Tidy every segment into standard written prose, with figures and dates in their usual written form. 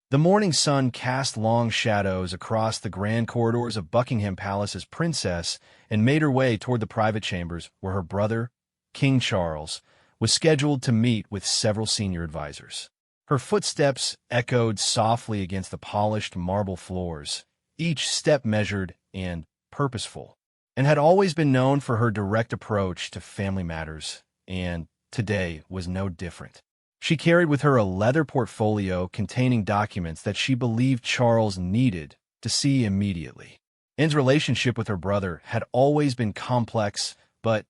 The morning sun cast long shadows across the grand corridors of Buckingham Palace as Princess and made her way toward the private chambers where her brother, King Charles, was scheduled to meet with several senior advisors. Her footsteps echoed softly against the polished marble floors, each step measured and purposeful, and had always been known for her direct approach to family matters, and today was no different. She carried with her a leather portfolio containing documents that she believed Charles needed to see immediately. Anne's relationship with her brother had always been complex, but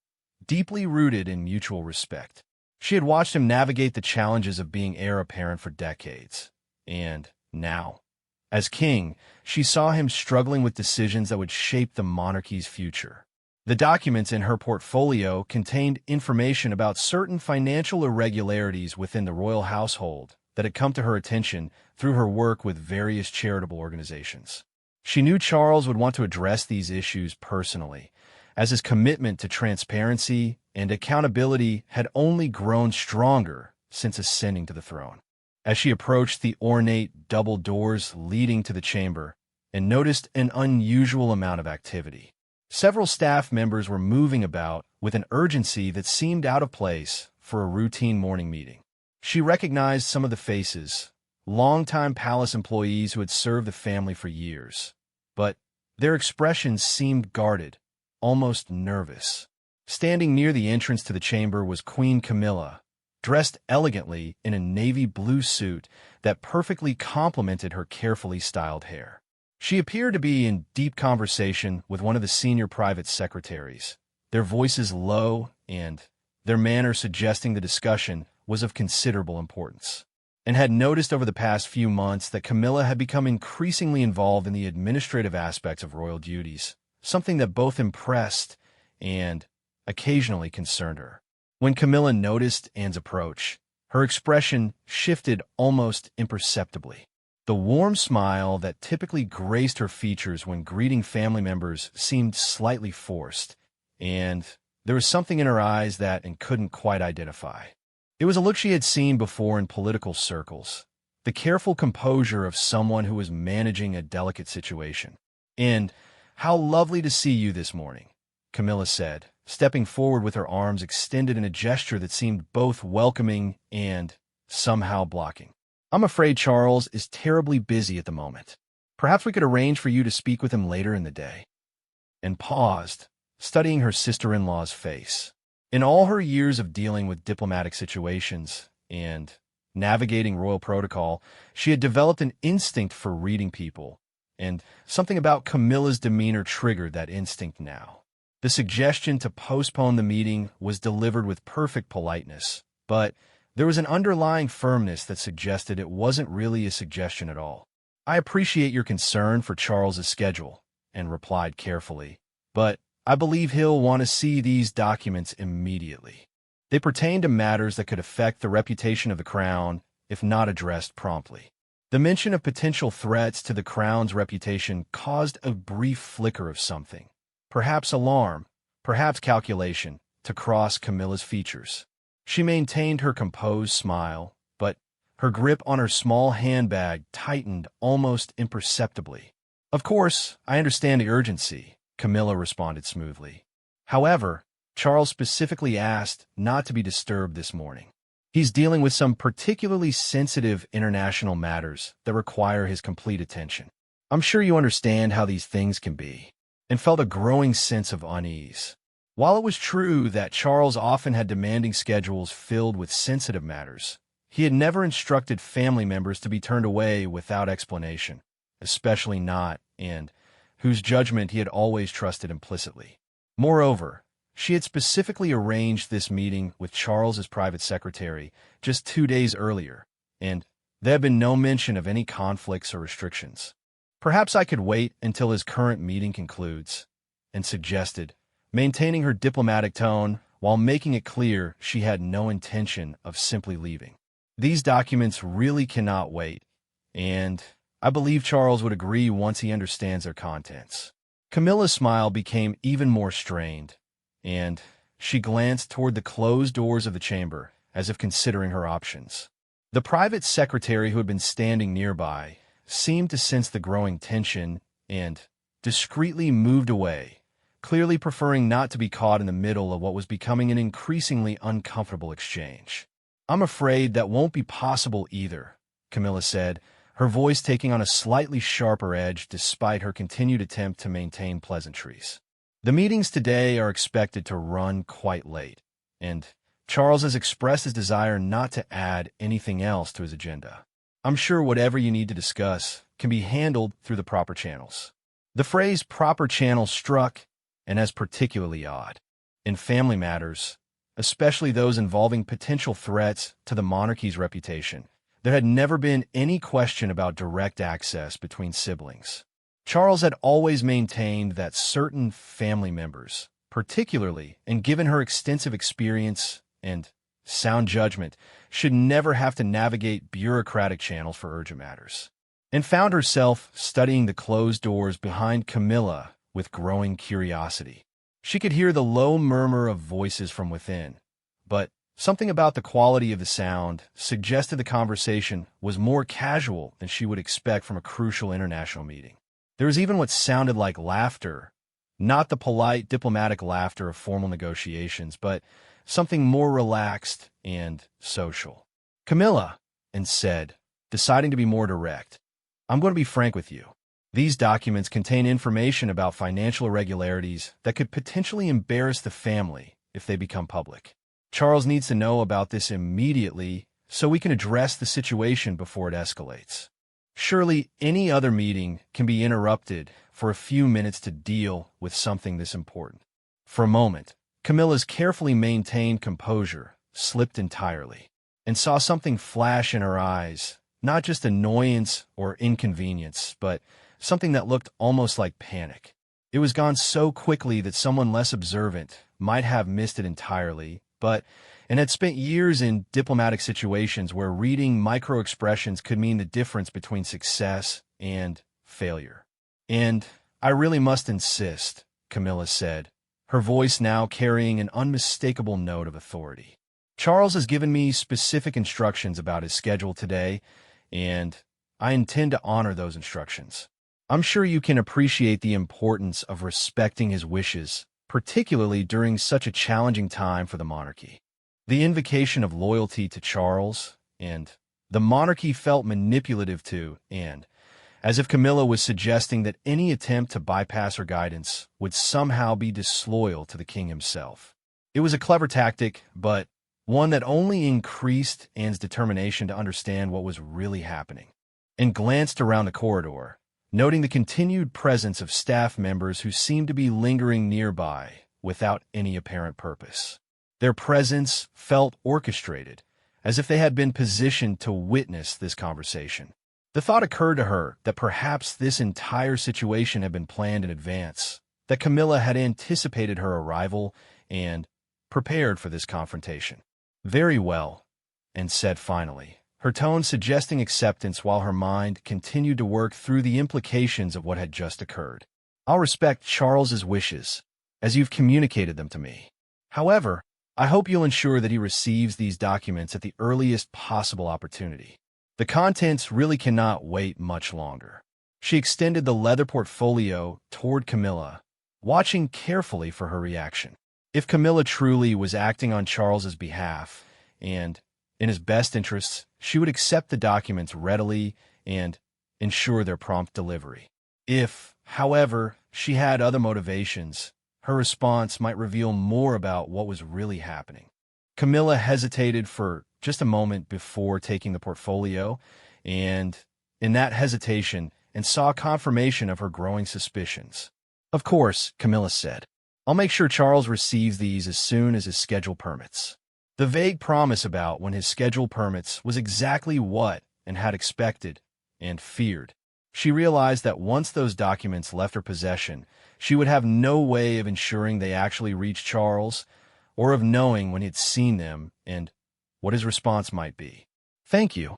deeply rooted in mutual respect. She had watched him navigate the challenges of being heir apparent for decades, and now, as king, she saw him struggling with decisions that would shape the monarchy's future. The documents in her portfolio contained information about certain financial irregularities within the royal household that had come to her attention through her work with various charitable organizations. She knew Charles would want to address these issues personally, as his commitment to transparency and accountability had only grown stronger since ascending to the throne. As she approached the ornate double doors leading to the chamber and noticed an unusual amount of activity, several staff members were moving about with an urgency that seemed out of place for a routine morning meeting. She recognized some of the faces, longtime palace employees who had served the family for years, but their expressions seemed guarded, almost nervous. Standing near the entrance to the chamber was Queen Camilla, dressed elegantly in a navy blue suit that perfectly complemented her carefully styled hair. She appeared to be in deep conversation with one of the senior private secretaries, their voices low and their manner suggesting the discussion was of considerable importance, and had noticed over the past few months that Camilla had become increasingly involved in the administrative aspects of royal duties, something that both impressed and occasionally concerned her. When Camilla noticed Anne's approach, her expression shifted almost imperceptibly. The warm smile that typically graced her features when greeting family members seemed slightly forced, and there was something in her eyes that Anne couldn't quite identify. It was a look she had seen before in political circles, the careful composure of someone who was managing a delicate situation. "And how lovely to see you this morning," Camilla said, stepping forward with her arms extended in a gesture that seemed both welcoming and somehow blocking. "I'm afraid Charles is terribly busy at the moment. Perhaps we could arrange for you to speak with him later in the day." And paused, studying her sister-in-law's face. In all her years of dealing with diplomatic situations and navigating royal protocol, she had developed an instinct for reading people, and something about Camilla's demeanor triggered that instinct now. The suggestion to postpone the meeting was delivered with perfect politeness, but there was an underlying firmness that suggested it wasn't really a suggestion at all. "I appreciate your concern for Charles's schedule," Anne replied carefully, "but I believe he'll want to see these documents immediately. They pertain to matters that could affect the reputation of the crown if not addressed promptly." The mention of potential threats to the crown's reputation caused a brief flicker of something, perhaps alarm, perhaps calculation, to cross Camilla's features. She maintained her composed smile, but her grip on her small handbag tightened almost imperceptibly. "Of course, I understand the urgency," Camilla responded smoothly. "However, Charles specifically asked not to be disturbed this morning. He's dealing with some particularly sensitive international matters that require his complete attention. I'm sure you understand how these things can be," and felt a growing sense of unease. While it was true that Charles often had demanding schedules filled with sensitive matters, he had never instructed family members to be turned away without explanation, especially not Anne, whose judgment he had always trusted implicitly. Moreover, she had specifically arranged this meeting with Charles's private secretary just 2 days earlier, and there had been no mention of any conflicts or restrictions. "Perhaps I could wait until his current meeting concludes," Anne suggested, maintaining her diplomatic tone while making it clear she had no intention of simply leaving. "These documents really cannot wait, and I believe Charles would agree once he understands their contents." Camilla's smile became even more strained, and she glanced toward the closed doors of the chamber as if considering her options. The private secretary who had been standing nearby seemed to sense the growing tension and discreetly moved away, clearly preferring not to be caught in the middle of what was becoming an increasingly uncomfortable exchange. "I'm afraid that won't be possible either," Camilla said, her voice taking on a slightly sharper edge despite her continued attempt to maintain pleasantries. "The meetings today are expected to run quite late, and Charles has expressed his desire not to add anything else to his agenda. I'm sure whatever you need to discuss can be handled through the proper channels." The phrase "proper channels" struck and as particularly odd. In family matters, especially those involving potential threats to the monarchy's reputation, there had never been any question about direct access between siblings. Charles had always maintained that certain family members, particularly, and given her extensive experience and sound judgment, should never have to navigate bureaucratic channels for urgent matters, and found herself studying the closed doors behind Camilla with growing curiosity. She could hear the low murmur of voices from within, but something about the quality of the sound suggested the conversation was more casual than she would expect from a crucial international meeting. There was even what sounded like laughter, not the polite, diplomatic laughter of formal negotiations, but something more relaxed and social. "Camilla," and said, deciding to be more direct, "I'm going to be frank with you. These documents contain information about financial irregularities that could potentially embarrass the family if they become public. Charles needs to know about this immediately so we can address the situation before it escalates. Surely any other meeting can be interrupted for a few minutes to deal with something this important." For a moment, Camilla's carefully maintained composure slipped entirely, and saw something flash in her eyes, not just annoyance or inconvenience, but something that looked almost like panic. It was gone so quickly that someone less observant might have missed it entirely, and had spent years in diplomatic situations where reading micro-expressions could mean the difference between success and failure. "And I really must insist," Camilla said, her voice now carrying an unmistakable note of authority. "Charles has given me specific instructions about his schedule today, and I intend to honor those instructions. I'm sure you can appreciate the importance of respecting his wishes, particularly during such a challenging time for the monarchy." The invocation of loyalty to Charles, and the monarchy felt manipulative to, and as if Camilla was suggesting that any attempt to bypass her guidance would somehow be disloyal to the king himself. It was a clever tactic, but one that only increased Anne's determination to understand what was really happening, and glanced around the corridor, noting the continued presence of staff members who seemed to be lingering nearby without any apparent purpose. Their presence felt orchestrated, as if they had been positioned to witness this conversation. The thought occurred to her that perhaps this entire situation had been planned in advance, that Camilla had anticipated her arrival and prepared for this confrontation. "Very well," and said finally, her tone suggesting acceptance while her mind continued to work through the implications of what had just occurred. "I'll respect Charles's wishes, as you've communicated them to me. However, I hope you'll ensure that he receives these documents at the earliest possible opportunity. The contents really cannot wait much longer." She extended the leather portfolio toward Camilla, watching carefully for her reaction. If Camilla truly was acting on Charles's behalf, and in his best interests, she would accept the documents readily and ensure their prompt delivery. If, however, she had other motivations, her response might reveal more about what was really happening. Camilla hesitated for just a moment before taking the portfolio, and in that hesitation, and saw confirmation of her growing suspicions. "Of course," Camilla said. "I'll make sure Charles receives these as soon as his schedule permits." The vague promise about when his schedule permits was exactly what Anne had expected and feared. She realized that once those documents left her possession, she would have no way of ensuring they actually reached Charles, or of knowing when he had seen them and what his response might be. "Thank you,"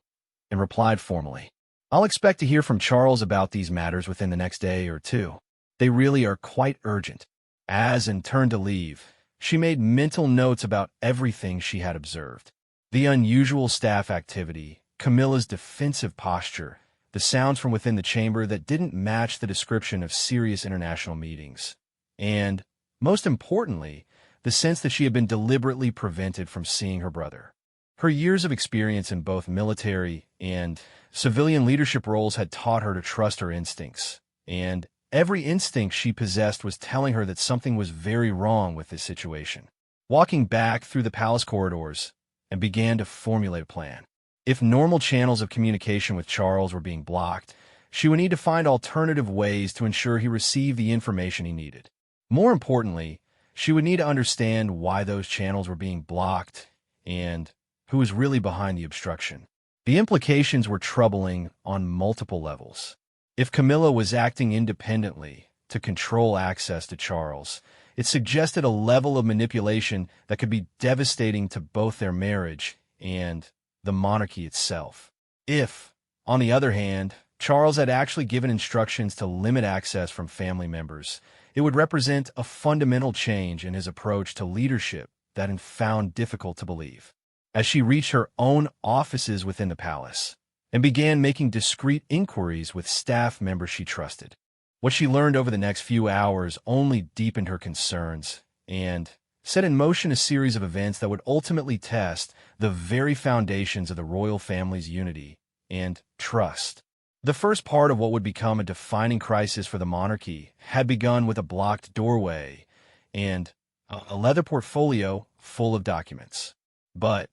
and replied formally. "I'll expect to hear from Charles about these matters within the next day or two. They really are quite urgent." As Anne turned to leave, she made mental notes about everything she had observed. The unusual staff activity Camilla's defensive posture, the sounds from within the chamber that didn't match the description of serious international meetings, and, most importantly, the sense that she had been deliberately prevented from seeing her brother. Her years of experience in both military and civilian leadership roles had taught her to trust her instincts, and every instinct she possessed was telling her that something was very wrong with this situation. Walking back through the palace corridors, and began to formulate a plan. If normal channels of communication with Charles were being blocked, she would need to find alternative ways to ensure he received the information he needed. More importantly, she would need to understand why those channels were being blocked and who was really behind the obstruction. The implications were troubling on multiple levels. If Camilla was acting independently to control access to Charles, it suggested a level of manipulation that could be devastating to both their marriage and the monarchy itself. If, on the other hand, Charles had actually given instructions to limit access from family members, it would represent a fundamental change in his approach to leadership that had found difficult to believe. As she reached her own offices within the palace and began making discreet inquiries with staff members she trusted, what she learned over the next few hours only deepened her concerns and set in motion a series of events that would ultimately test the very foundations of the royal family's unity and trust. The first part of what would become a defining crisis for the monarchy had begun with a blocked doorway and a leather portfolio full of documents. But,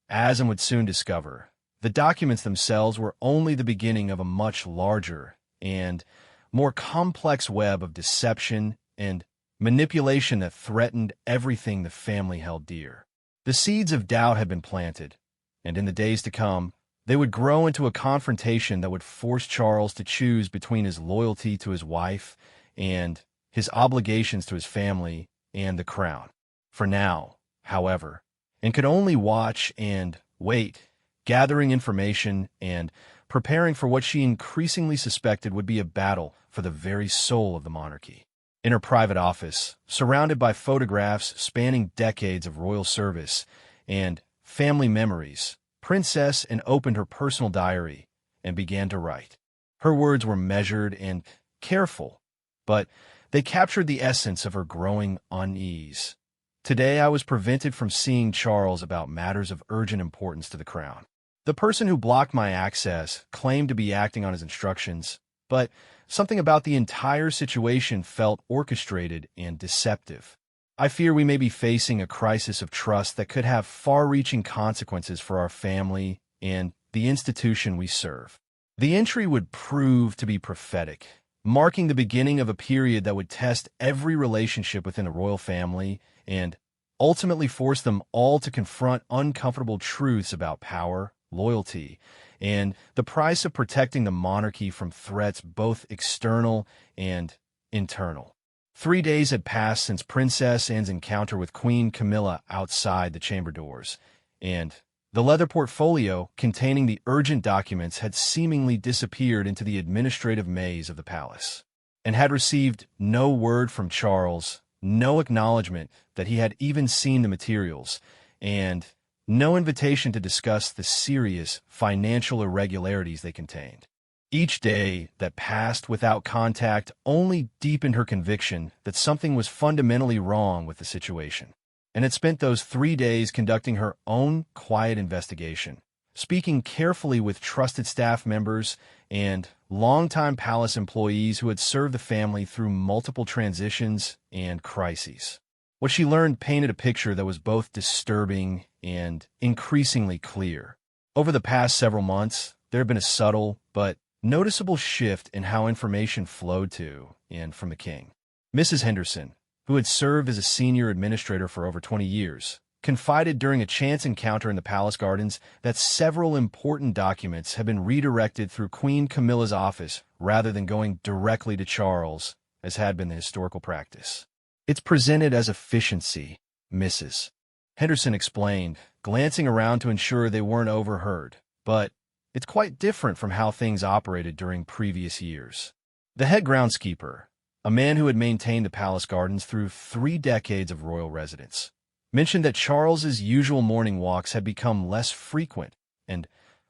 as I would soon discover, the documents themselves were only the beginning of a much larger and more complex web of deception and manipulation that threatened everything the family held dear. The seeds of doubt had been planted, and in the days to come, they would grow into a confrontation that would force Charles to choose between his loyalty to his wife and his obligations to his family and the crown. For now, however, and could only watch and wait, gathering information and preparing for what she increasingly suspected would be a battle for the very soul of the monarchy. In her private office, surrounded by photographs spanning decades of royal service and family memories, Princess Anne opened her personal diary and began to write. Her words were measured and careful, but they captured the essence of her growing unease. Today I was prevented from seeing Charles about matters of urgent importance to the crown. The person who blocked my access claimed to be acting on his instructions, but something about the entire situation felt orchestrated and deceptive. I fear we may be facing a crisis of trust that could have far-reaching consequences for our family and the institution we serve. The entry would prove to be prophetic, marking the beginning of a period that would test every relationship within the royal family and ultimately force them all to confront uncomfortable truths about power, loyalty, and the price of protecting the monarchy from threats both external and internal. 3 days had passed since Princess Anne's encounter with Queen Camilla outside the chamber doors, and the leather portfolio containing the urgent documents had seemingly disappeared into the administrative maze of the palace, and had received no word from Charles, no acknowledgement that he had even seen the materials, and no invitation to discuss the serious financial irregularities they contained. Each day that passed without contact only deepened her conviction that something was fundamentally wrong with the situation, and had spent those 3 days conducting her own quiet investigation, speaking carefully with trusted staff members and longtime palace employees who had served the family through multiple transitions and crises. What she learned painted a picture that was both disturbing and increasingly clear. Over the past several months, there had been a subtle but noticeable shift in how information flowed to and from the king. Mrs. Henderson, who had served as a senior administrator for over 20 years, confided during a chance encounter in the palace gardens that several important documents had been redirected through Queen Camilla's office rather than going directly to Charles, as had been the historical practice. "It's presented as efficiency," Mrs. Henderson explained, glancing around to ensure they weren't overheard, "but it's quite different from how things operated during previous years." The head groundskeeper, a man who had maintained the palace gardens through 3 decades of royal residence, mentioned that Charles's usual morning walks had become less frequent and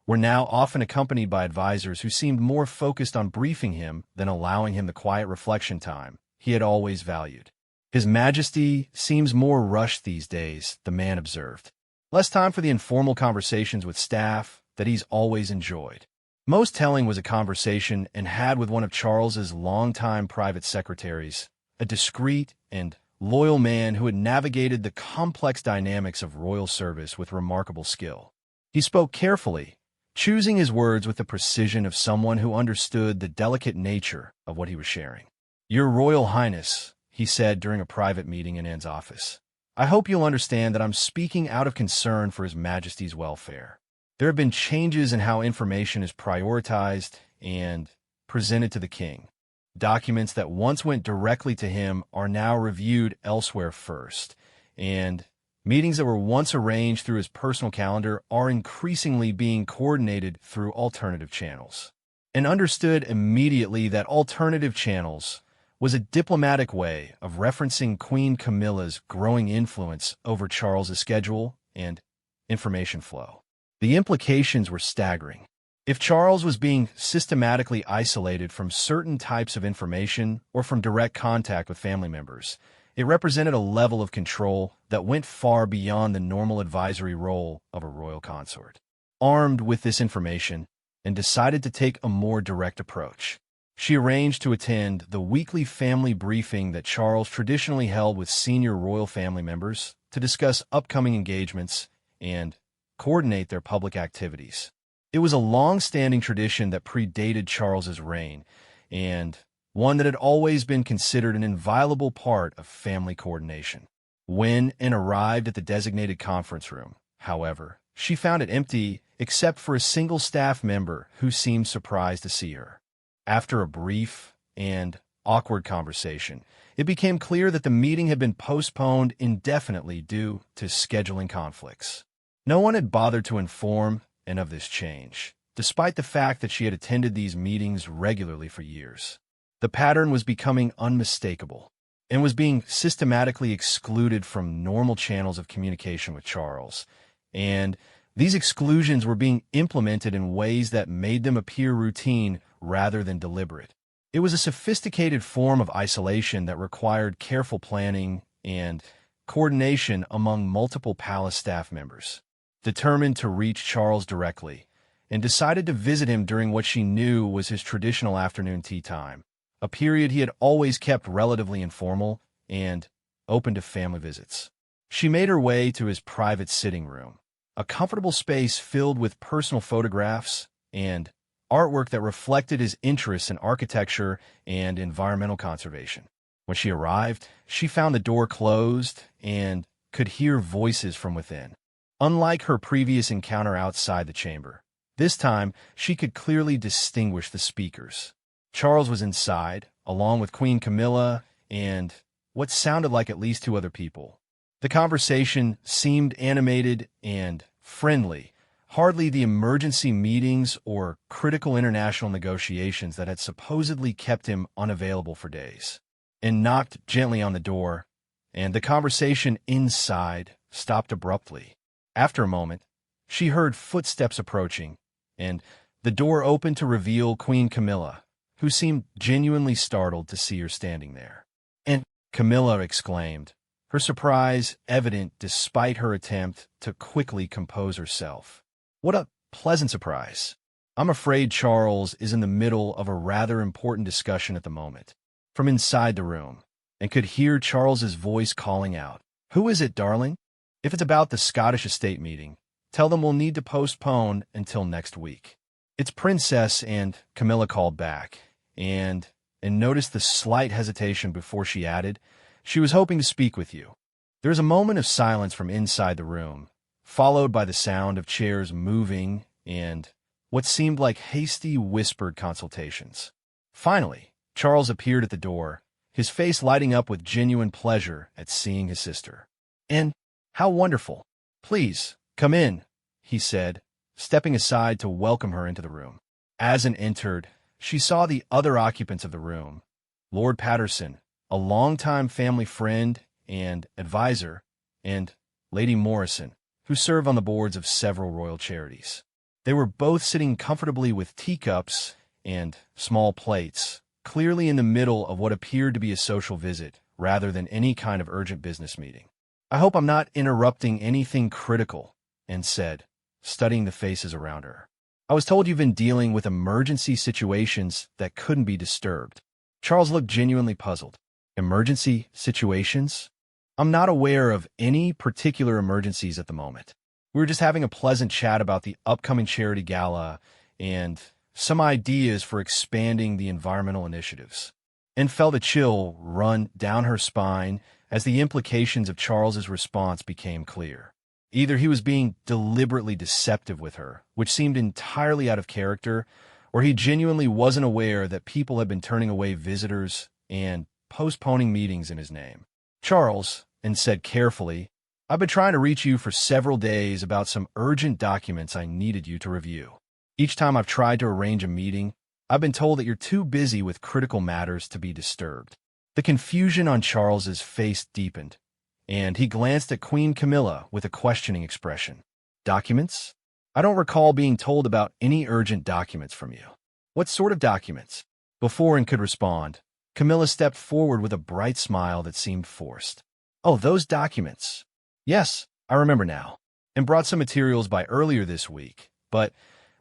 were now often accompanied by advisors who seemed more focused on briefing him than allowing him the quiet reflection time he had always valued. His Majesty seems more rushed these days, the man observed. Less time for the informal conversations with staff that he's always enjoyed. Most telling was a conversation and had with one of Charles's longtime private secretaries, a discreet and loyal man who had navigated the complex dynamics of royal service with remarkable skill. He spoke carefully, choosing his words with the precision of someone who understood the delicate nature of what he was sharing. "Your Royal Highness," he said during a private meeting in Anne's office, "I hope you'll understand that I'm speaking out of concern for His Majesty's welfare. There have been changes in how information is prioritized and presented to the king. Documents that once went directly to him are now reviewed elsewhere first, and meetings that were once arranged through his personal calendar are increasingly being coordinated through alternative channels." And understood immediately that alternative channels was a diplomatic way of referencing Queen Camilla's growing influence over Charles's schedule and information flow. The implications were staggering. If Charles was being systematically isolated from certain types of information or from direct contact with family members, it represented a level of control that went far beyond the normal advisory role of a royal consort. Armed with this information, Anne decided to take a more direct approach. She arranged to attend the weekly family briefing that Charles traditionally held with senior royal family members to discuss upcoming engagements and coordinate their public activities. It was a long-standing tradition that predated Charles's reign, and one that had always been considered an inviolable part of family coordination. When Anne arrived at the designated conference room, however, she found it empty except for a single staff member who seemed surprised to see her. After a brief and awkward conversation, it became clear that the meeting had been postponed indefinitely due to scheduling conflicts. No one had bothered to inform Anne of this change, despite the fact that she had attended these meetings regularly for years. The pattern was becoming unmistakable and was being systematically excluded from normal channels of communication with Charles, and these exclusions were being implemented in ways that made them appear routine rather than deliberate. It was a sophisticated form of isolation that required careful planning and coordination among multiple palace staff members. Determined to reach Charles directly, and decided to visit him during what she knew was his traditional afternoon tea time, a period he had always kept relatively informal and open to family visits. She made her way to his private sitting room, a comfortable space filled with personal photographs and artwork that reflected his interests in architecture and environmental conservation. When she arrived, she found the door closed and could hear voices from within. Unlike her previous encounter outside the chamber, this time she could clearly distinguish the speakers. Charles was inside, along with Queen Camilla and what sounded like at least two other people. The conversation seemed animated and friendly, hardly the emergency meetings or critical international negotiations that had supposedly kept him unavailable for days. And knocked gently on the door, and the conversation inside stopped abruptly. After a moment, she heard footsteps approaching, and the door opened to reveal Queen Camilla, who seemed genuinely startled to see her standing there. "And," Camilla exclaimed, her surprise evident despite her attempt to quickly compose herself. "What a pleasant surprise. I'm afraid Charles is in the middle of a rather important discussion at the moment." From inside the room, and could hear Charles's voice calling out, "Who is it, darling? If it's about the Scottish estate meeting, tell them we'll need to postpone until next week." "It's Princess," and Camilla called back, and noticed the slight hesitation before she added, "She was hoping to speak with you." There was a moment of silence from inside the room, followed by the sound of chairs moving and what seemed like hasty whispered consultations. Finally, Charles appeared at the door, his face lighting up with genuine pleasure at seeing his sister. "And how wonderful! Please, come in," he said, stepping aside to welcome her into the room. As Anne entered, she saw the other occupants of the room, Lord Patterson, a longtime family friend and advisor, and Lady Morrison, who served on the boards of several royal charities. They were both sitting comfortably with teacups and small plates, clearly in the middle of what appeared to be a social visit rather than any kind of urgent business meeting. "I hope I'm not interrupting anything critical," Anne said, studying the faces around her. "I was told you've been dealing with emergency situations that couldn't be disturbed." Charles looked genuinely puzzled. "Emergency situations? I'm not aware of any particular emergencies at the moment. We were just having a pleasant chat about the upcoming charity gala and some ideas for expanding the environmental initiatives." And felt a chill run down her spine as the implications of Charles's response became clear. Either he was being deliberately deceptive with her, which seemed entirely out of character, or he genuinely wasn't aware that people had been turning away visitors and postponing meetings in his name. "Charles," and said carefully, "I've been trying to reach you for several days about some urgent documents I needed you to review. Each time I've tried to arrange a meeting, I've been told that you're too busy with critical matters to be disturbed." The confusion on Charles's face deepened, and he glanced at Queen Camilla with a questioning expression. "Documents? I don't recall being told about any urgent documents from you." "What sort of documents?" Before Anne could respond, Camilla stepped forward with a bright smile that seemed forced. "Oh, those documents. Yes, I remember now, and brought some materials by earlier this week, but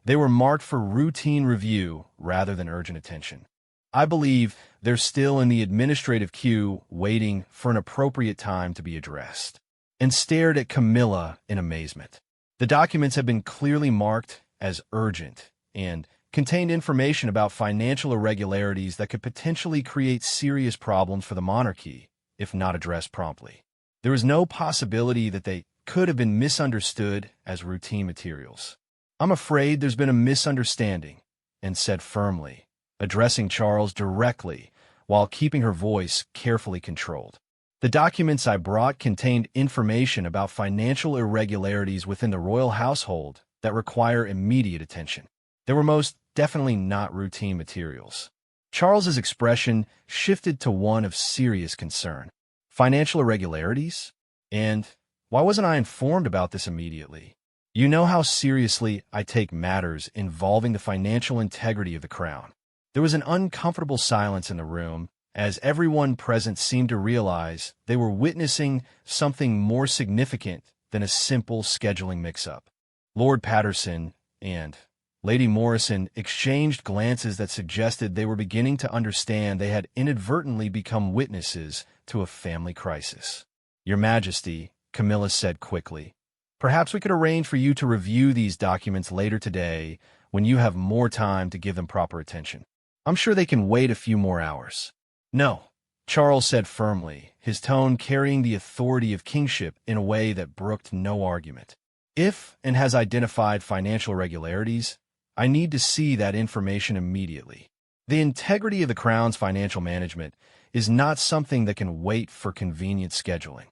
they were marked for routine review rather than urgent attention. I believe they're still in the administrative queue waiting for an appropriate time to be addressed," and stared at Camilla in amazement. The documents had been clearly marked as urgent and contained information about financial irregularities that could potentially create serious problems for the monarchy if not addressed promptly. There was no possibility that they could have been misunderstood as routine materials. "I'm afraid there's been a misunderstanding," Anne said firmly, addressing Charles directly while keeping her voice carefully controlled. "The documents I brought contained information about financial irregularities within the royal household that require immediate attention. They were most definitely not routine materials." Charles's expression shifted to one of serious concern. "Financial irregularities? And why wasn't I informed about this immediately? You know how seriously I take matters involving the financial integrity of the crown." There was an uncomfortable silence in the room, as everyone present seemed to realize they were witnessing something more significant than a simple scheduling mix-up. Lord Patterson and Lady Morrison exchanged glances that suggested they were beginning to understand they had inadvertently become witnesses to a family crisis. "Your Majesty," Camilla said quickly, "perhaps we could arrange for you to review these documents later today when you have more time to give them proper attention. I'm sure they can wait a few more hours." "No," Charles said firmly, his tone carrying the authority of kingship in a way that brooked no argument. "If and has identified financial irregularities, I need to see that information immediately. The integrity of the Crown's financial management is not something that can wait for convenient scheduling."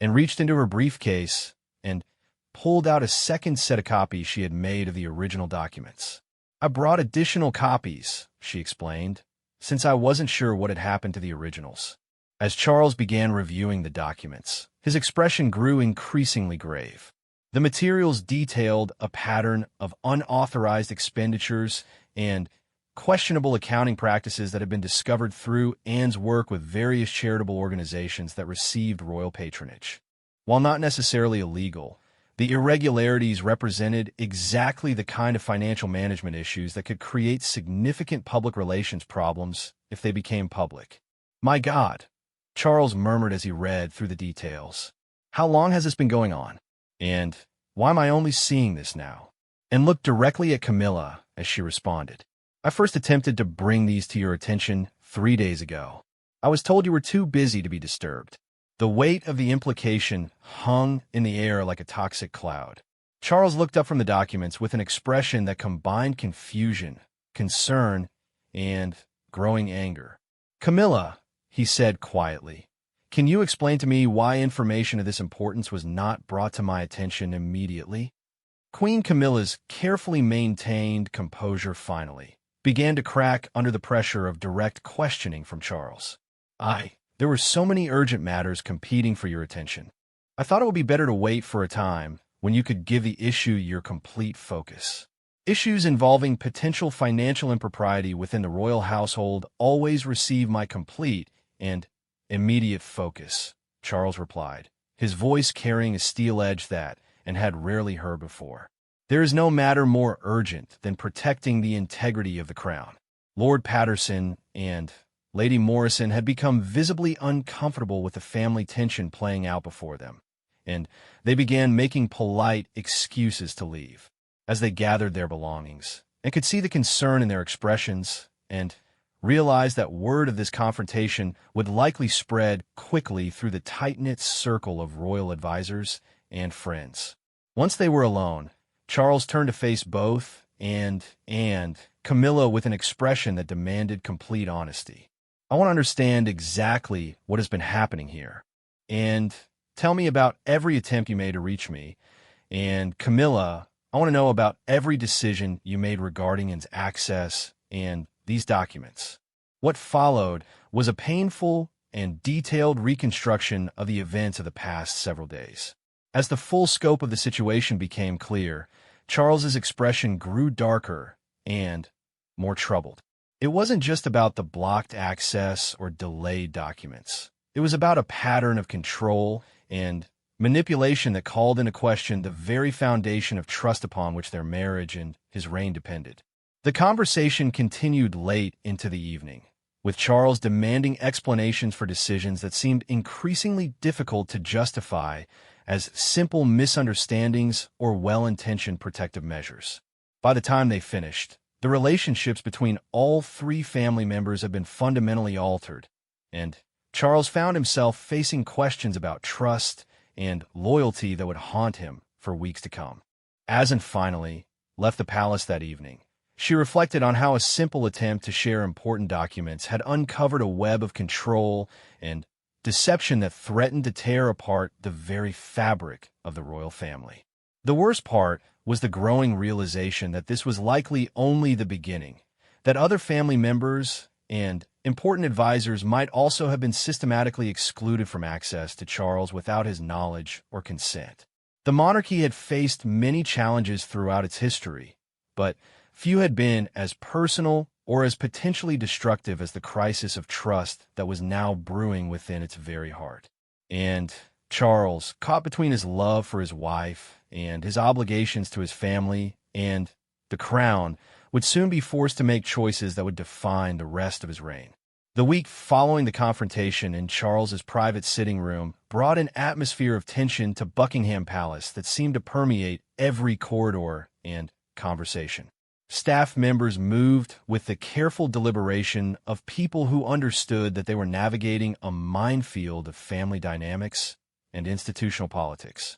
And reached into her briefcase and pulled out a second set of copies she had made of the original documents. "I brought additional copies," she explained, "since I wasn't sure what had happened to the originals." As Charles began reviewing the documents, his expression grew increasingly grave. The materials detailed a pattern of unauthorized expenditures and questionable accounting practices that had been discovered through Anne's work with various charitable organizations that received royal patronage. While not necessarily illegal, the irregularities represented exactly the kind of financial management issues that could create significant public relations problems if they became public. "My God," Charles murmured as he read through the details. "How long has this been going on? And why am I only seeing this now?" And looked directly at Camilla as she responded. "I first attempted to bring these to your attention 3 days ago. I was told you were too busy to be disturbed." The weight of the implication hung in the air like a toxic cloud. Charles looked up from the documents with an expression that combined confusion, concern, and growing anger. "Camilla," he said quietly, "can you explain to me why information of this importance was not brought to my attention immediately?" Queen Camilla's carefully maintained composure finally began to crack under the pressure of direct questioning from Charles. There were so many urgent matters competing for your attention. I thought it would be better to wait for a time when you could give the issue your complete focus." Issues involving potential financial impropriety within the royal household always receive my complete and immediate focus, Charles replied, his voice carrying a steel edge that and had rarely heard before. There is no matter more urgent than protecting the integrity of the crown. Lord Patterson and Lady Morrison had become visibly uncomfortable with the family tension playing out before them, and they began making polite excuses to leave. As they gathered their belongings, and could see the concern in their expressions, and realized that word of this confrontation would likely spread quickly through the tight-knit circle of royal advisors and friends. Once they were alone, Charles turned to face both and Camilla with an expression that demanded complete honesty. I want to understand exactly what has been happening here, and tell me about every attempt you made to reach me, and Camilla, I want to know about every decision you made regarding its access and these documents. What followed was a painful and detailed reconstruction of the events of the past several days. As the full scope of the situation became clear, Charles's expression grew darker and more troubled. It wasn't just about the blocked access or delayed documents. It was about a pattern of control and manipulation that called into question the very foundation of trust upon which their marriage and his reign depended. The conversation continued late into the evening, with Charles demanding explanations for decisions that seemed increasingly difficult to justify as simple misunderstandings or well-intentioned protective measures. By the time they finished, the relationships between all three family members had been fundamentally altered, and Charles found himself facing questions about trust and loyalty that would haunt him for weeks to come. As Anne finally left the palace that evening, she reflected on how a simple attempt to share important documents had uncovered a web of control and deception that threatened to tear apart the very fabric of the royal family. The worst part was the growing realization that this was likely only the beginning, that other family members and important advisors might also have been systematically excluded from access to Charles without his knowledge or consent. The monarchy had faced many challenges throughout its history, but few had been as personal or as potentially destructive as the crisis of trust that was now brewing within its very heart. And Charles, caught between his love for his wife and his obligations to his family and the crown, would soon be forced to make choices that would define the rest of his reign. The week following the confrontation in Charles's private sitting room brought an atmosphere of tension to Buckingham Palace that seemed to permeate every corridor and conversation. Staff members moved with the careful deliberation of people who understood that they were navigating a minefield of family dynamics and institutional politics.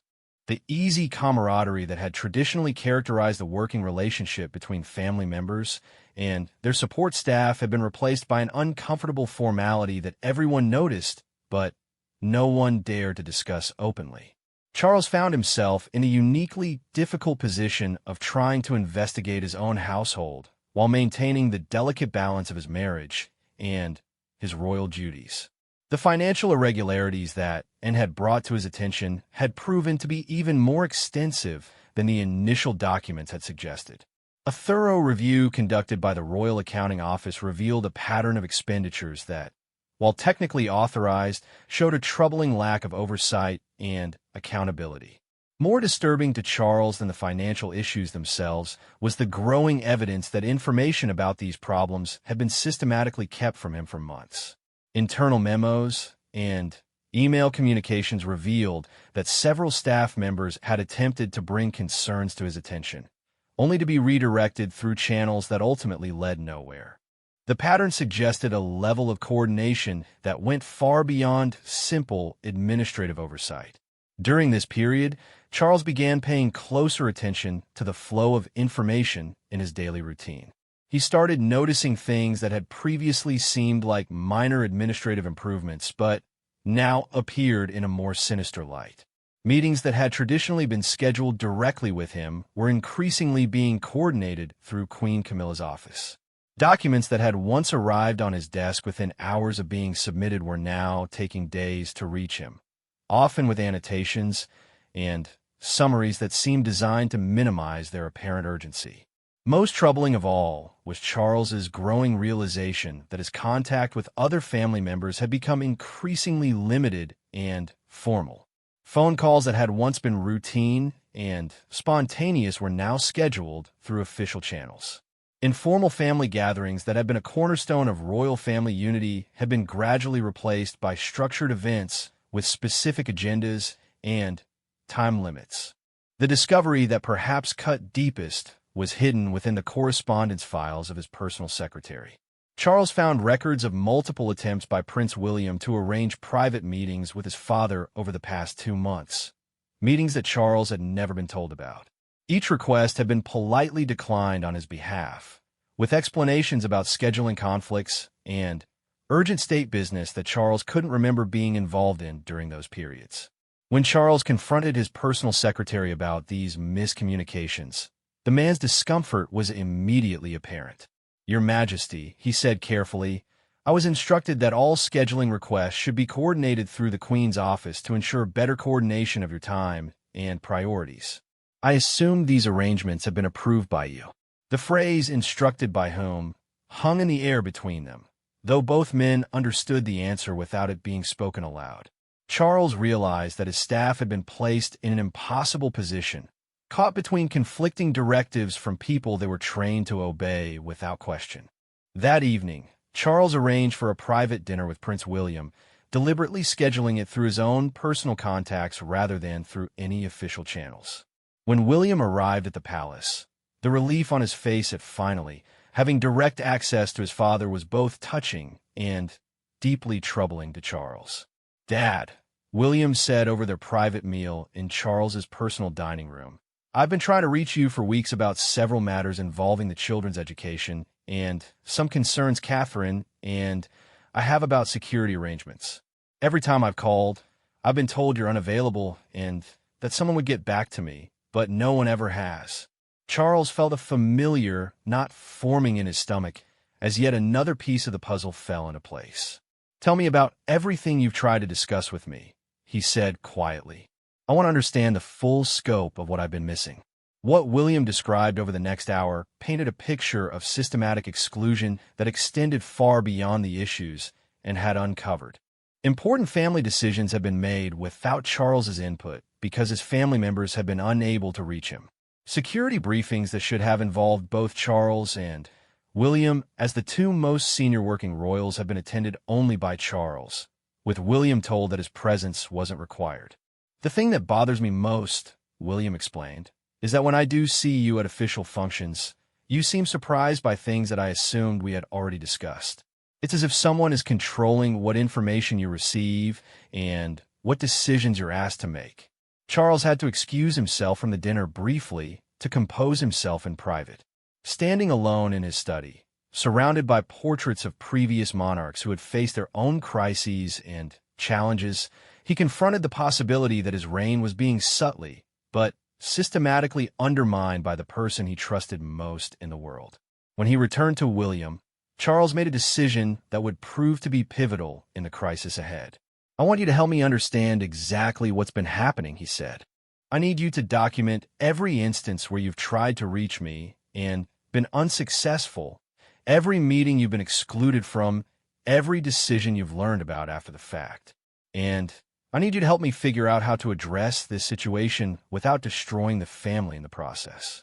The easy camaraderie that had traditionally characterized the working relationship between family members and their support staff had been replaced by an uncomfortable formality that everyone noticed, but no one dared to discuss openly. Charles found himself in a uniquely difficult position of trying to investigate his own household while maintaining the delicate balance of his marriage and his royal duties. The financial irregularities that Anne had brought to his attention had proven to be even more extensive than the initial documents had suggested. A thorough review conducted by the Royal Accounting Office revealed a pattern of expenditures that, while technically authorized, showed a troubling lack of oversight and accountability. More disturbing to Charles than the financial issues themselves was the growing evidence that information about these problems had been systematically kept from him for months. Internal memos and email communications revealed that several staff members had attempted to bring concerns to his attention, only to be redirected through channels that ultimately led nowhere. The pattern suggested a level of coordination that went far beyond simple administrative oversight. During this period, Charles began paying closer attention to the flow of information in his daily routine. He started noticing things that had previously seemed like minor administrative improvements, but now appeared in a more sinister light. Meetings that had traditionally been scheduled directly with him were increasingly being coordinated through Queen Camilla's office. Documents that had once arrived on his desk within hours of being submitted were now taking days to reach him, often with annotations and summaries that seemed designed to minimize their apparent urgency. Most troubling of all was Charles's growing realization that his contact with other family members had become increasingly limited and formal. Phone calls that had once been routine and spontaneous were now scheduled through official channels. Informal family gatherings that had been a cornerstone of royal family unity had been gradually replaced by structured events with specific agendas and time limits. The discovery that perhaps cut deepest was hidden within the correspondence files of his personal secretary. Charles found records of multiple attempts by Prince William to arrange private meetings with his father over the past 2 months, meetings that Charles had never been told about. Each request had been politely declined on his behalf, with explanations about scheduling conflicts and urgent state business that Charles couldn't remember being involved in during those periods. When Charles confronted his personal secretary about these miscommunications, the man's discomfort was immediately apparent. "Your Majesty," he said carefully, "I was instructed that all scheduling requests should be coordinated through the Queen's office to ensure better coordination of your time and priorities. I assume these arrangements have been approved by you." The phrase "instructed by whom" hung in the air between them, though both men understood the answer without it being spoken aloud. Charles realized that his staff had been placed in an impossible position, caught between conflicting directives from people they were trained to obey without question. That evening, Charles arranged for a private dinner with Prince William, deliberately scheduling it through his own personal contacts rather than through any official channels. When William arrived at the palace, the relief on his face at finally having direct access to his father was both touching and deeply troubling to Charles. "Dad," William said over their private meal in Charles's personal dining room, "I've been trying to reach you for weeks about several matters involving the children's education and some concerns Catherine and I have about security arrangements. Every time I've called, I've been told you're unavailable and that someone would get back to me, but no one ever has." Charles felt a familiar knot forming in his stomach as yet another piece of the puzzle fell into place. "Tell me about everything you've tried to discuss with me," he said quietly. "I want to understand the full scope of what I've been missing." What William described over the next hour painted a picture of systematic exclusion that extended far beyond the issues and had uncovered. Important family decisions had been made without Charles's input because his family members had been unable to reach him. Security briefings that should have involved both Charles and William as the two most senior working royals had been attended only by Charles, with William told that his presence wasn't required. "The thing that bothers me most," William explained, "is that when I do see you at official functions, you seem surprised by things that I assumed we had already discussed. It's as if someone is controlling what information you receive and what decisions you're asked to make." Charles had to excuse himself from the dinner briefly to compose himself in private. Standing alone in his study, surrounded by portraits of previous monarchs who had faced their own crises and challenges, he confronted the possibility that his reign was being subtly, but systematically undermined by the person he trusted most in the world. When he returned to William, Charles made a decision that would prove to be pivotal in the crisis ahead. "I want you to help me understand exactly what's been happening," he said. "I need you to document every instance where you've tried to reach me and been unsuccessful, every meeting you've been excluded from, every decision you've learned about after the fact. And I need you to help me figure out how to address this situation without destroying the family in the process."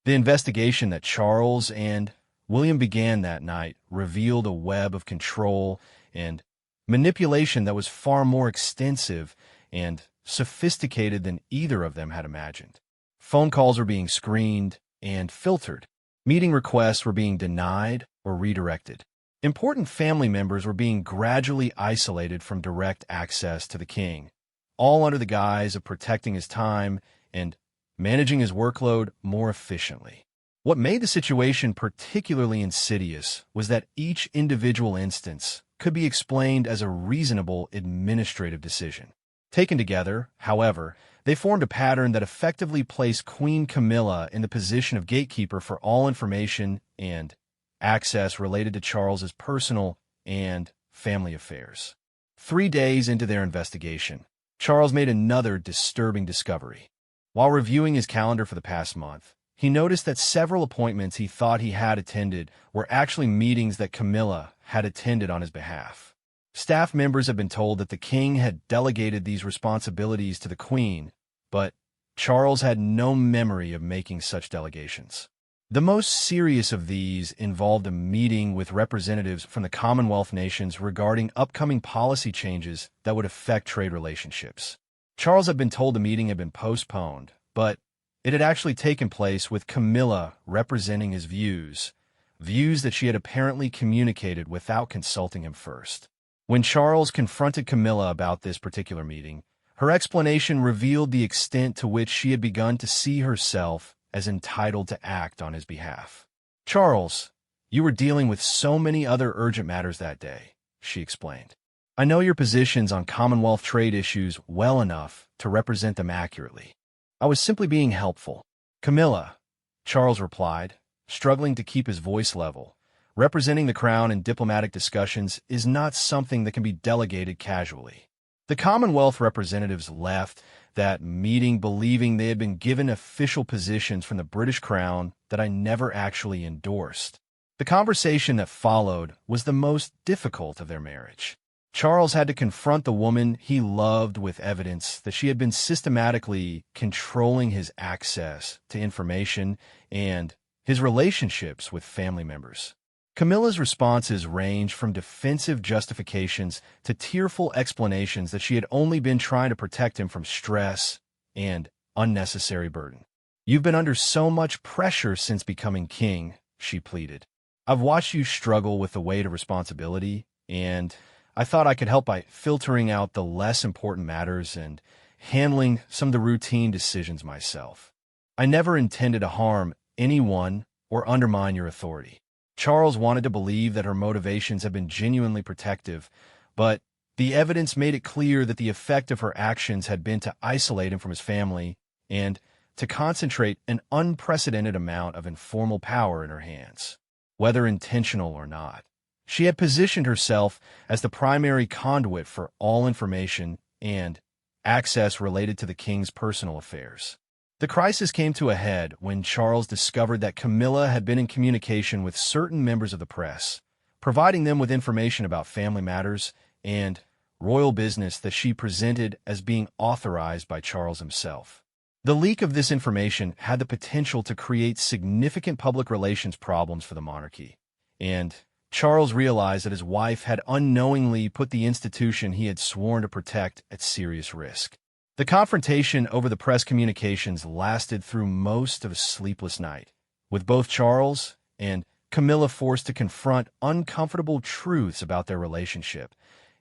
The investigation that Charles and William began that night revealed a web of control and manipulation that was far more extensive and sophisticated than either of them had imagined. Phone calls were being screened and filtered. Meeting requests were being denied or redirected. Important family members were being gradually isolated from direct access to the king, all under the guise of protecting his time and managing his workload more efficiently. What made the situation particularly insidious was that each individual instance could be explained as a reasonable administrative decision. Taken together, however, they formed a pattern that effectively placed Queen Camilla in the position of gatekeeper for all information and access related to Charles's personal and family affairs. 3 days into their investigation, Charles made another disturbing discovery. While reviewing his calendar for the past month, he noticed that several appointments he thought he had attended were actually meetings that Camilla had attended on his behalf. Staff members had been told that the king had delegated these responsibilities to the queen, but Charles had no memory of making such delegations. The most serious of these involved a meeting with representatives from the Commonwealth nations regarding upcoming policy changes that would affect trade relationships. Charles had been told the meeting had been postponed, but it had actually taken place with Camilla representing his views that she had apparently communicated without consulting him first. When Charles confronted Camilla about this particular meeting, her explanation revealed the extent to which she had begun to see herself as entitled to act on his behalf. "Charles, you were dealing with so many other urgent matters that day," she explained. "I know your positions on Commonwealth trade issues well enough to represent them accurately. I was simply being helpful." "Camilla," Charles replied, struggling to keep his voice level, "representing the crown in diplomatic discussions is not something that can be delegated casually." The Commonwealth representatives left that meeting believing they had been given official positions from the British Crown that I never actually endorsed. The conversation that followed was the most difficult of their marriage. Charles had to confront the woman he loved with evidence that she had been systematically controlling his access to information and his relationships with family members. Camilla's responses ranged from defensive justifications to tearful explanations that she had only been trying to protect him from stress and unnecessary burden. "You've been under so much pressure since becoming king," she pleaded. "I've watched you struggle with the weight of responsibility, and I thought I could help by filtering out the less important matters and handling some of the routine decisions myself. I never intended to harm anyone or undermine your authority." Charles wanted to believe that her motivations had been genuinely protective, but the evidence made it clear that the effect of her actions had been to isolate him from his family and to concentrate an unprecedented amount of informal power in her hands, whether intentional or not. She had positioned herself as the primary conduit for all information and access related to the king's personal affairs. The crisis came to a head when Charles discovered that Camilla had been in communication with certain members of the press, providing them with information about family matters and royal business that she presented as being authorized by Charles himself. The leak of this information had the potential to create significant public relations problems for the monarchy, and Charles realized that his wife had unknowingly put the institution he had sworn to protect at serious risk. The confrontation over the press communications lasted through most of a sleepless night, with both Charles and Camilla forced to confront uncomfortable truths about their relationship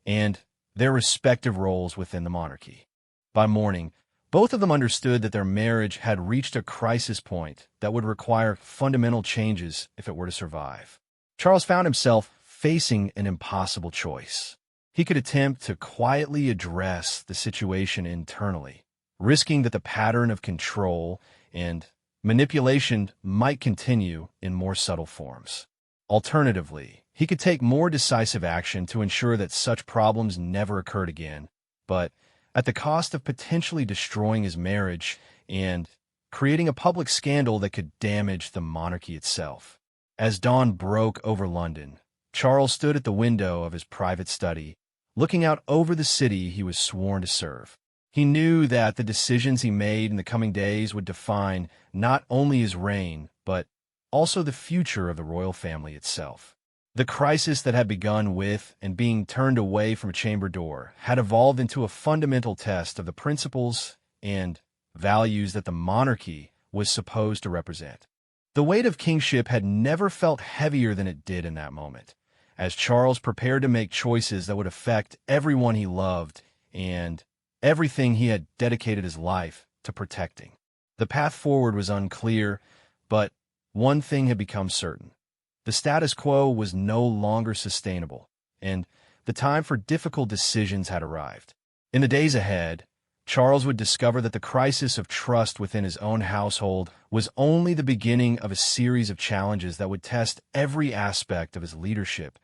and their respective roles within the monarchy. By morning, both of them understood that their marriage had reached a crisis point that would require fundamental changes if it were to survive. Charles found himself facing an impossible choice. He could attempt to quietly address the situation internally, risking that the pattern of control and manipulation might continue in more subtle forms. Alternatively, he could take more decisive action to ensure that such problems never occurred again, but at the cost of potentially destroying his marriage and creating a public scandal that could damage the monarchy itself. As dawn broke over London, Charles stood at the window of his private study, looking out over the city he was sworn to serve. He knew that the decisions he made in the coming days would define not only his reign, but also the future of the royal family itself. The crisis that had begun with and being turned away from a chamber door had evolved into a fundamental test of the principles and values that the monarchy was supposed to represent. The weight of kingship had never felt heavier than it did in that moment, as Charles prepared to make choices that would affect everyone he loved and everything he had dedicated his life to protecting. The path forward was unclear, but one thing had become certain. The status quo was no longer sustainable, and the time for difficult decisions had arrived. In the days ahead, Charles would discover that the crisis of trust within his own household was only the beginning of a series of challenges that would test every aspect of his leadership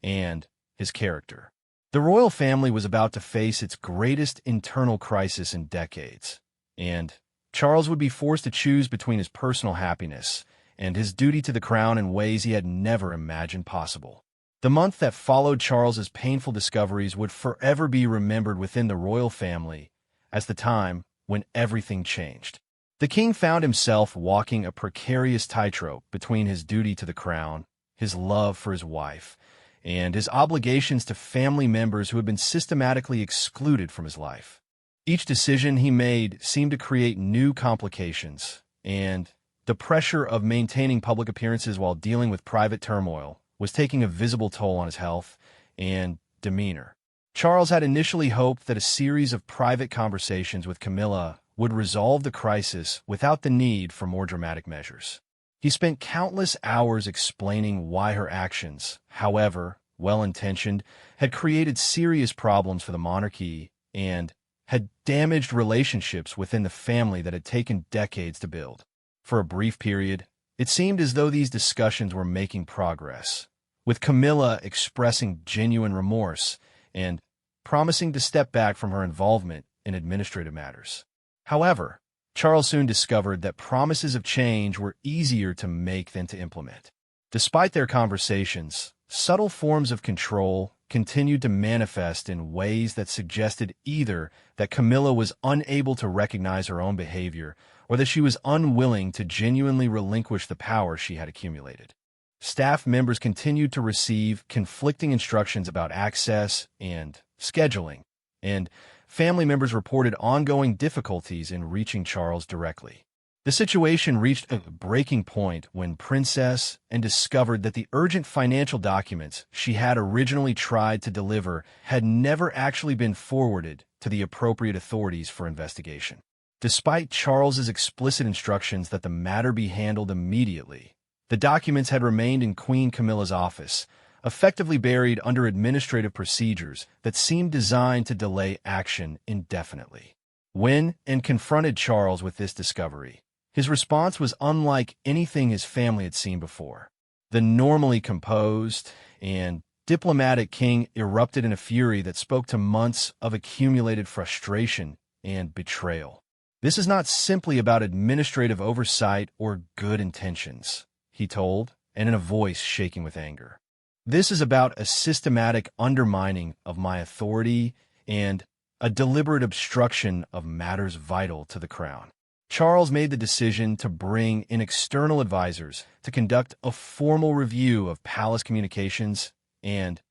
and his character. The royal family was about to face its greatest internal crisis in decades, and Charles would be forced to choose between his personal happiness and his duty to the crown in ways he had never imagined possible. The month that followed Charles's painful discoveries would forever be remembered within the royal family as the time when everything changed. The king found himself walking a precarious tightrope between his duty to the crown, his love for his wife, and his obligations to family members who had been systematically excluded from his life. Each decision he made seemed to create new complications, and the pressure of maintaining public appearances while dealing with private turmoil was taking a visible toll on his health and demeanor. Charles had initially hoped that a series of private conversations with Camilla would resolve the crisis without the need for more dramatic measures. He spent countless hours explaining why her actions, however well-intentioned, had created serious problems for the monarchy and had damaged relationships within the family that had taken decades to build. For a brief period, it seemed as though these discussions were making progress, with Camilla expressing genuine remorse and promising to step back from her involvement in administrative matters. However, Charles soon discovered that promises of change were easier to make than to implement. Despite their conversations, subtle forms of control continued to manifest in ways that suggested either that Camilla was unable to recognize her own behavior or that she was unwilling to genuinely relinquish the power she had accumulated. Staff members continued to receive conflicting instructions about access and scheduling, and family members reported ongoing difficulties in reaching Charles directly. The situation reached a breaking point when Princess Anne discovered that the urgent financial documents she had originally tried to deliver had never actually been forwarded to the appropriate authorities for investigation. Despite Charles's explicit instructions that the matter be handled immediately, the documents had remained in Queen Camilla's office, effectively buried under administrative procedures that seemed designed to delay action indefinitely. When Anne confronted Charles with this discovery, his response was unlike anything his family had seen before. The normally composed and diplomatic king erupted in a fury that spoke to months of accumulated frustration and betrayal. "This is not simply about administrative oversight or good intentions," he told, and in a voice shaking with anger. "This is about a systematic undermining of my authority and a deliberate obstruction of matters vital to the crown." Charles made the decision to bring in external advisors to conduct a formal review of palace communications and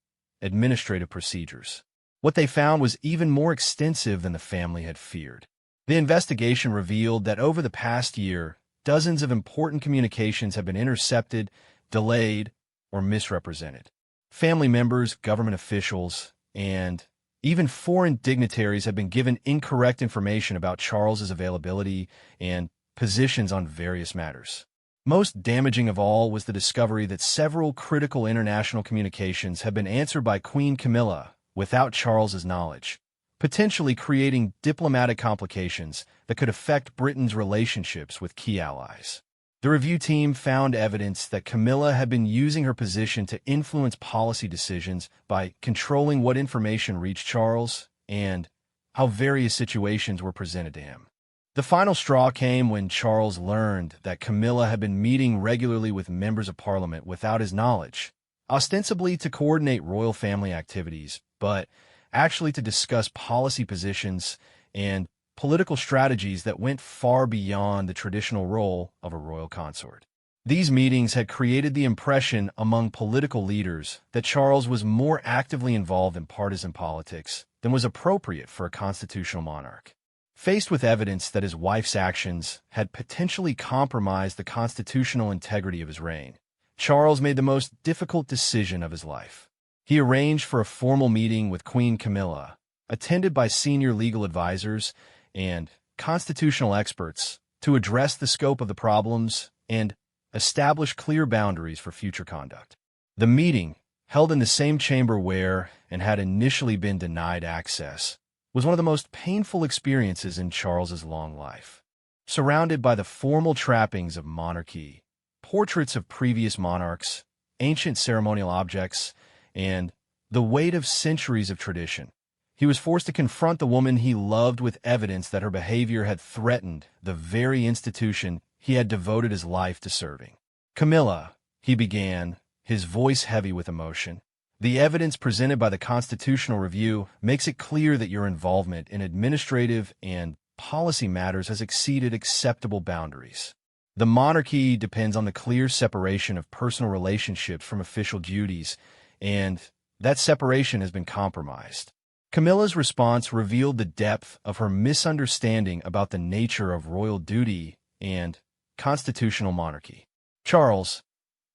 administrative procedures. What they found was even more extensive than the family had feared. The investigation revealed that over the past year, dozens of important communications have been intercepted, delayed, or misrepresented. Family members, government officials, and even foreign dignitaries have been given incorrect information about Charles's availability and positions on various matters. Most damaging of all was the discovery that several critical international communications had been answered by Queen Camilla without Charles's knowledge, potentially creating diplomatic complications that could affect Britain's relationships with key allies. The review team found evidence that Camilla had been using her position to influence policy decisions by controlling what information reached Charles and how various situations were presented to him. The final straw came when Charles learned that Camilla had been meeting regularly with members of Parliament without his knowledge, ostensibly to coordinate royal family activities, but actually to discuss policy positions and political strategies that went far beyond the traditional role of a royal consort. These meetings had created the impression among political leaders that Charles was more actively involved in partisan politics than was appropriate for a constitutional monarch. Faced with evidence that his wife's actions had potentially compromised the constitutional integrity of his reign, Charles made the most difficult decision of his life. He arranged for a formal meeting with Queen Camilla, attended by senior legal advisors and constitutional experts, to address the scope of the problems and establish clear boundaries for future conduct. The meeting, held in the same chamber where Anne had initially been denied access, was one of the most painful experiences in Charles's long life. Surrounded by the formal trappings of monarchy, portraits of previous monarchs, ancient ceremonial objects, and the weight of centuries of tradition, he was forced to confront the woman he loved with evidence that her behavior had threatened the very institution he had devoted his life to serving. "Camilla," he began, his voice heavy with emotion, "the evidence presented by the Constitutional Review makes it clear that your involvement in administrative and policy matters has exceeded acceptable boundaries. The monarchy depends on the clear separation of personal relationships from official duties, and that separation has been compromised." Camilla's response revealed the depth of her misunderstanding about the nature of royal duty and constitutional monarchy. "Charles,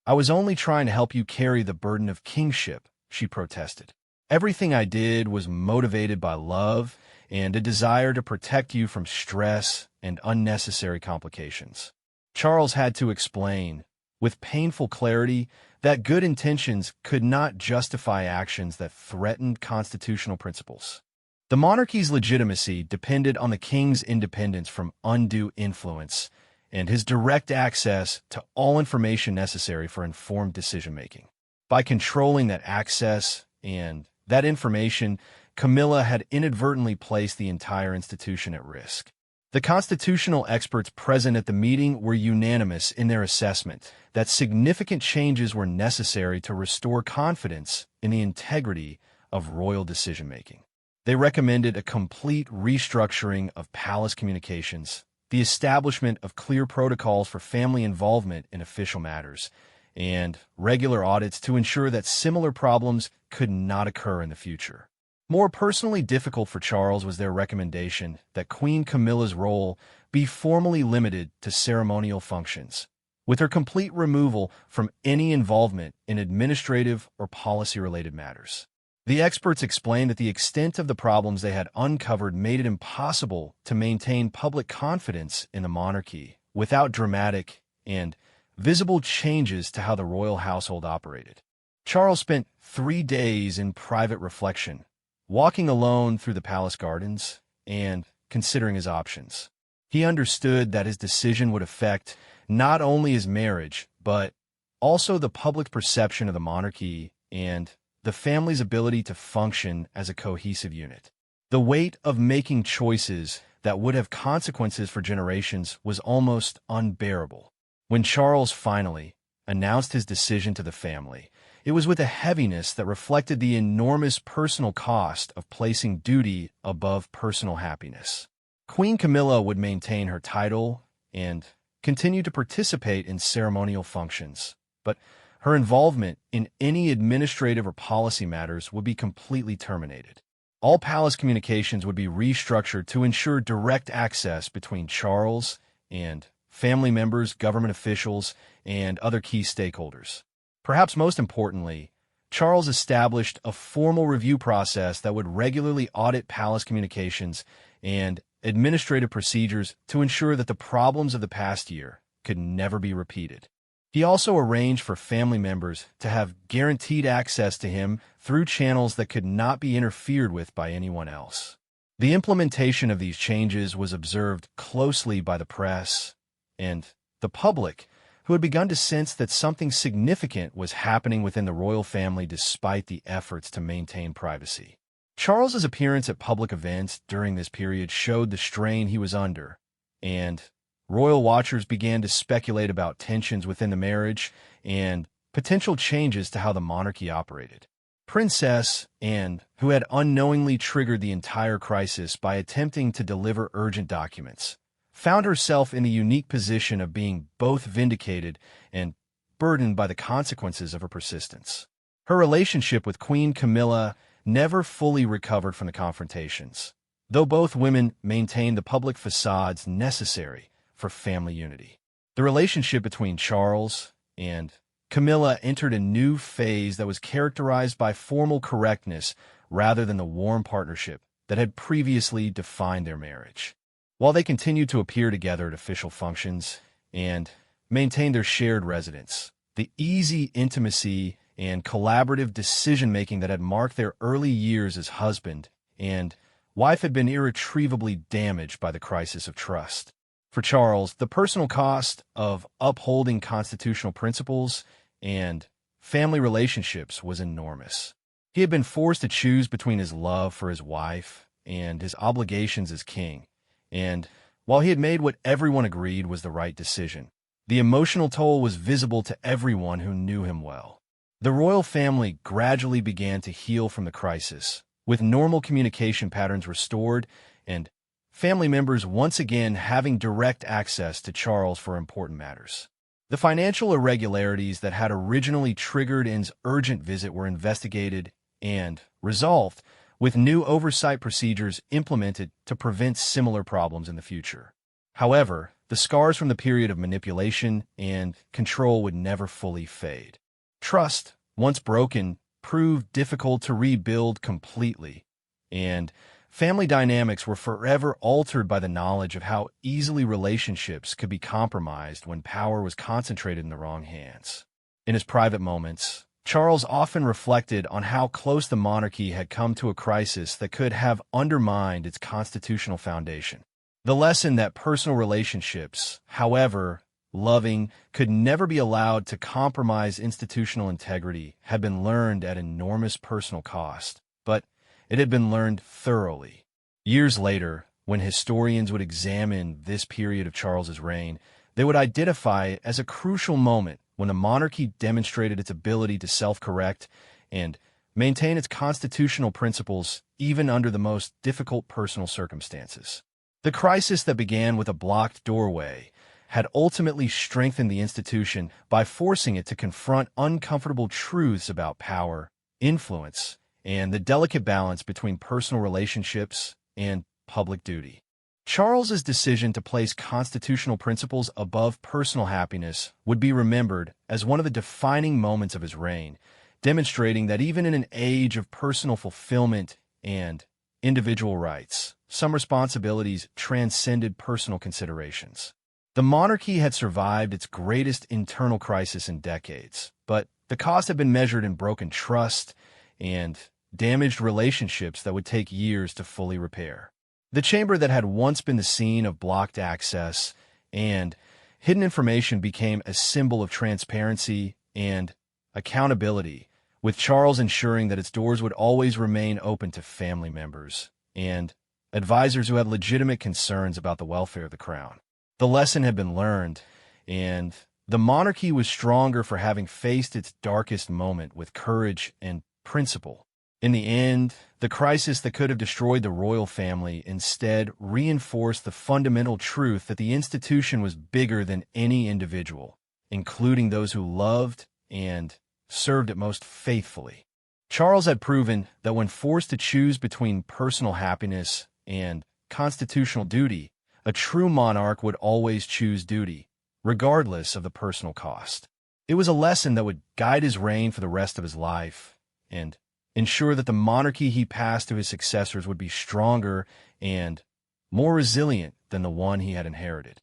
I was only trying to help you carry the burden of kingship," she protested. "Everything I did was motivated by love and a desire to protect you from stress and unnecessary complications." Charles had to explain, with painful clarity, that good intentions could not justify actions that threatened constitutional principles. The monarchy's legitimacy depended on the king's independence from undue influence and his direct access to all information necessary for informed decision-making. By controlling that access and that information, Camilla had inadvertently placed the entire institution at risk. The constitutional experts present at the meeting were unanimous in their assessment that significant changes were necessary to restore confidence in the integrity of royal decision-making. They recommended a complete restructuring of palace communications, the establishment of clear protocols for family involvement in official matters, and regular audits to ensure that similar problems could not occur in the future. More personally difficult for Charles was their recommendation that Queen Camilla's role be formally limited to ceremonial functions, with her complete removal from any involvement in administrative or policy-related matters. The experts explained that the extent of the problems they had uncovered made it impossible to maintain public confidence in the monarchy without dramatic and visible changes to how the royal household operated. Charles spent 3 days in private reflection, walking alone through the palace gardens and considering his options. He understood that his decision would affect not only his marriage, but also the public perception of the monarchy and the family's ability to function as a cohesive unit. The weight of making choices that would have consequences for generations was almost unbearable. When Charles finally announced his decision to the family, it was with a heaviness that reflected the enormous personal cost of placing duty above personal happiness. Queen Camilla would maintain her title and continue to participate in ceremonial functions, but her involvement in any administrative or policy matters would be completely terminated. All palace communications would be restructured to ensure direct access between Charles and family members, government officials, and other key stakeholders. Perhaps most importantly, Charles established a formal review process that would regularly audit palace communications and administrative procedures to ensure that the problems of the past year could never be repeated. He also arranged for family members to have guaranteed access to him through channels that could not be interfered with by anyone else. The implementation of these changes was observed closely by the press and the public, who had begun to sense that something significant was happening within the royal family despite the efforts to maintain privacy. Charles's appearance at public events during this period showed the strain he was under, and royal watchers began to speculate about tensions within the marriage and potential changes to how the monarchy operated. Princess Anne, who had unknowingly triggered the entire crisis by attempting to deliver urgent documents, found herself in the unique position of being both vindicated and burdened by the consequences of her persistence. Her relationship with Queen Camilla never fully recovered from the confrontations, though both women maintained the public facades necessary for family unity. The relationship between Charles and Camilla entered a new phase that was characterized by formal correctness rather than the warm partnership that had previously defined their marriage. While they continued to appear together at official functions and maintain their shared residence, the easy intimacy and collaborative decision-making that had marked their early years as husband and wife had been irretrievably damaged by the crisis of trust. For Charles, the personal cost of upholding constitutional principles and family relationships was enormous. He had been forced to choose between his love for his wife and his obligations as king, and while he had made what everyone agreed was the right decision, the emotional toll was visible to everyone who knew him well. The royal family gradually began to heal from the crisis, with normal communication patterns restored and family members once again having direct access to Charles for important matters. The financial irregularities that had originally triggered Anne's urgent visit were investigated and resolved, with new oversight procedures implemented to prevent similar problems in the future. However, the scars from the period of manipulation and control would never fully fade. Trust, once broken, proved difficult to rebuild completely, and family dynamics were forever altered by the knowledge of how easily relationships could be compromised when power was concentrated in the wrong hands. In his private moments, Charles often reflected on how close the monarchy had come to a crisis that could have undermined its constitutional foundation. The lesson that personal relationships, however loving, could never be allowed to compromise institutional integrity had been learned at enormous personal cost, but it had been learned thoroughly. Years later, when historians would examine this period of Charles's reign, they would identify it as a crucial moment when the monarchy demonstrated its ability to self-correct and maintain its constitutional principles even under the most difficult personal circumstances. The crisis that began with a blocked doorway had ultimately strengthened the institution by forcing it to confront uncomfortable truths about power, influence, and the delicate balance between personal relationships and public duty. Charles's decision to place constitutional principles above personal happiness would be remembered as one of the defining moments of his reign, demonstrating that even in an age of personal fulfillment and individual rights, some responsibilities transcended personal considerations. The monarchy had survived its greatest internal crisis in decades, but the cost had been measured in broken trust and damaged relationships that would take years to fully repair. The chamber that had once been the scene of blocked access and hidden information became a symbol of transparency and accountability, with Charles ensuring that its doors would always remain open to family members and advisors who had legitimate concerns about the welfare of the crown. The lesson had been learned, and the monarchy was stronger for having faced its darkest moment with courage and principle. In the end, the crisis that could have destroyed the royal family instead reinforced the fundamental truth that the institution was bigger than any individual, including those who loved and served it most faithfully. Charles had proven that when forced to choose between personal happiness and constitutional duty, a true monarch would always choose duty, regardless of the personal cost. It was a lesson that would guide his reign for the rest of his life and ensure that the monarchy he passed to his successors would be stronger and more resilient than the one he had inherited.